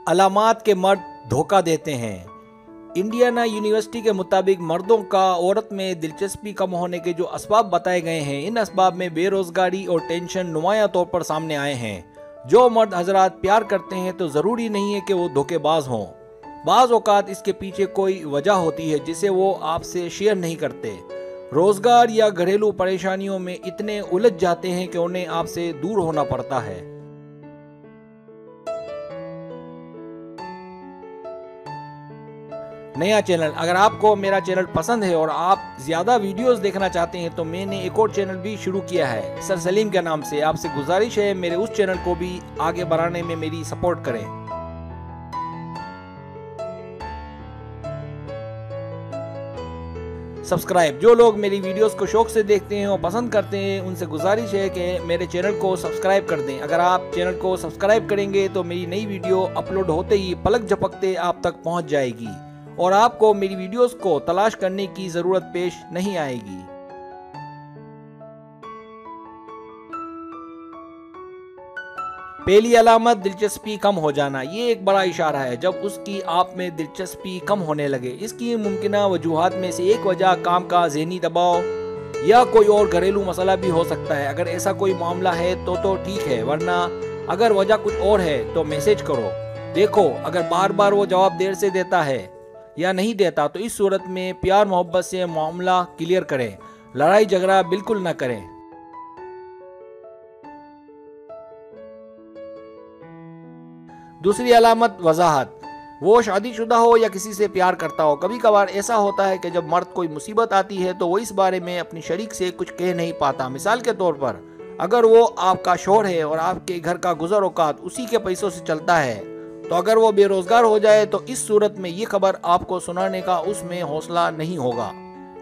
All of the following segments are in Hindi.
अलामात के मर्द धोखा देते हैं। इंडियाना यूनिवर्सिटी के मुताबिक मर्दों का औरत में दिलचस्पी कम होने के जो असबाब बताए गए हैं, इन असबाब में बेरोजगारी और टेंशन नुमाया तौर पर सामने आए हैं। जो मर्द हजरात प्यार करते हैं तो ज़रूरी नहीं है कि वो धोखेबाज हों। बाज़ औक़ात इसके पीछे कोई वजह होती है जिसे वो आपसे शेयर नहीं करते। रोज़गार या घरेलू परेशानियों में इतने उलझ जाते हैं कि उन्हें आपसे दूर होना पड़ता है। नया चैनल, अगर आपको मेरा चैनल पसंद है और आप ज़्यादा वीडियोस देखना चाहते हैं तो मैंने एक और चैनल भी शुरू किया है सर सलीम के नाम से। आपसे गुजारिश है मेरे उस चैनल को भी आगे बढ़ाने में मेरी सपोर्ट करें। सब्सक्राइब, जो लोग मेरी वीडियोस को शौक से देखते हैं और पसंद करते हैं उनसे गुजारिश है कि मेरे चैनल को सब्सक्राइब कर दें। अगर आप चैनल को सब्सक्राइब करेंगे तो मेरी नई वीडियो अपलोड होते ही पलक झपकते आप तक पहुंच जाएगी और आपको मेरी वीडियोस को तलाश करने की ज़रूरत पेश नहीं आएगी। पहली अलामत दिलचस्पी कम हो जाना। ये एक बड़ा इशारा है जब उसकी आप में दिलचस्पी कम होने लगे। इसकी मुमकिना वजूहात में से एक वजह काम का ज़हनी दबाव या कोई और घरेलू मसला भी हो सकता है। अगर ऐसा कोई मामला है तो ठीक है, वरना अगर वजह कुछ और है तो मैसेज करो। देखो, अगर बार बार वो जवाब देर से देता है या नहीं देता तो इस सूरत में प्यार मोहब्बत से मामला क्लियर करें, लड़ाई झगड़ा बिल्कुल ना करें। दूसरी अलामत वजाहत। वो शादीशुदा हो या किसी से प्यार करता हो, कभी कभार ऐसा होता है कि जब मर्द कोई मुसीबत आती है तो वो इस बारे में अपनी शरीक से कुछ कह नहीं पाता। मिसाल के तौर पर, अगर वो आपका शौहर है और आपके घर का गुजर औकात उसी के पैसों से चलता है, तो अगर वो बेरोजगार हो जाए तो इस सूरत में ये खबर आपको सुनाने का उसमें हौसला नहीं होगा।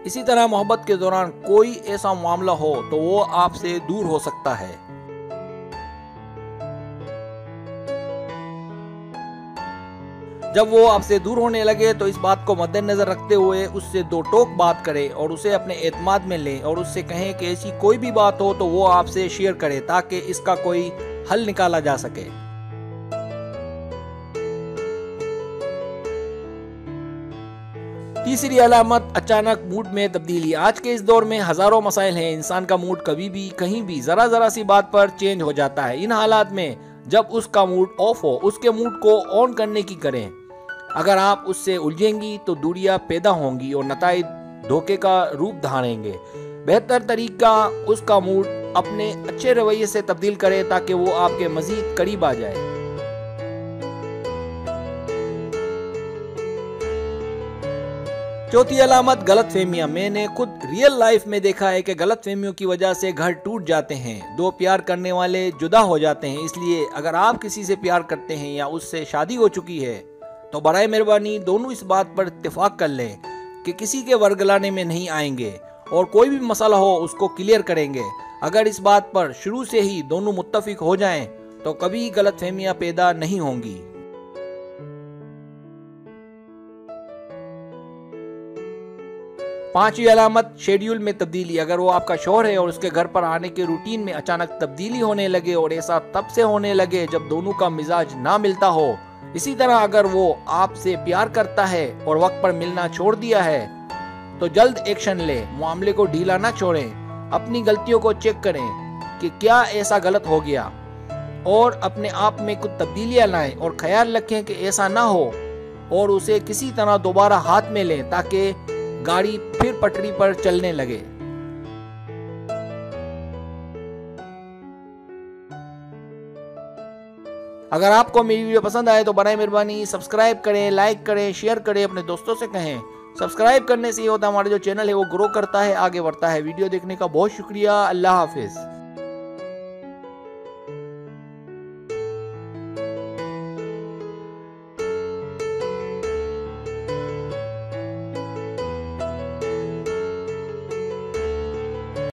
इसी तरह मोहब्बत के दौरान कोई ऐसा मामला हो तो वो आपसे दूर हो सकता है। जब वो आपसे दूर होने लगे तो इस बात को मद्देनजर रखते हुए उससे दो टोक बात करें और उसे अपने एतमाद में लें और उससे कहें कि ऐसी कोई भी बात हो तो वो आपसे शेयर करे ताकि इसका कोई हल निकाला जा सके। तीसरी अलामत अचानक मूड में तब्दीली। आज के इस दौर में हजारों मसाइल हैं, इंसान का मूड कभी भी कहीं भी जरा सी बात पर चेंज हो जाता है। इन हालात में जब उसका मूड ऑफ हो, उसके मूड को ऑन करने की करें। अगर आप उससे उलझेंगी तो दूरियां पैदा होंगी और नताइज धोखे का रूप धारेंगे। बेहतर तरीका उसका मूड अपने अच्छे रवैये से तब्दील करे ताकि वो आपके मजीद करीब आ जाए। चौथी अलामत गलतफहमियां। मैंने खुद रियल लाइफ में देखा है कि गलतफहमियों की वजह से घर टूट जाते हैं, दो प्यार करने वाले जुदा हो जाते हैं। इसलिए अगर आप किसी से प्यार करते हैं या उससे शादी हो चुकी है तो बराए मेहरबानी दोनों इस बात पर इत्तेफाक कर लें कि किसी के वर्गलाने में नहीं आएंगे और कोई भी मसला हो उसको क्लियर करेंगे। अगर इस बात पर शुरू से ही दोनों मुत्तफिक हो जाएं तो कभी गलतफहमियां पैदा नहीं होंगी। पांचवी अलामत शेड्यूल में तब्दीली। अगर वो आपका शौहर है और उसके घर पर आने के रूटीन में अचानक तब्दीली होने लगे और ऐसा तब से होने लगे जब दोनों का मिजाज ना मिलता हो। इसी तरह अगर वो आपसे प्यार करता है और वक्त पर मिलना छोड़ दिया है तो जल्द एक्शन ले, मामले को ढीला ना छोड़ें। अपनी गलतियों को चेक करें कि क्या ऐसा गलत हो गया और अपने आप में कुछ तब्दीलियां लाएं और ख्याल रखें कि ऐसा ना हो और उसे किसी तरह दोबारा हाथ में लें ताकि गाड़ी फिर पटरी पर चलने लगे। अगर आपको मेरी वीडियो पसंद आए तो बराए मेहरबानी सब्सक्राइब करें, लाइक करें, शेयर करें, अपने दोस्तों से कहें। सब्सक्राइब करने से ये होता है हमारा जो चैनल है वो ग्रो करता है, आगे बढ़ता है। वीडियो देखने का बहुत शुक्रिया। अल्लाह हाफिज।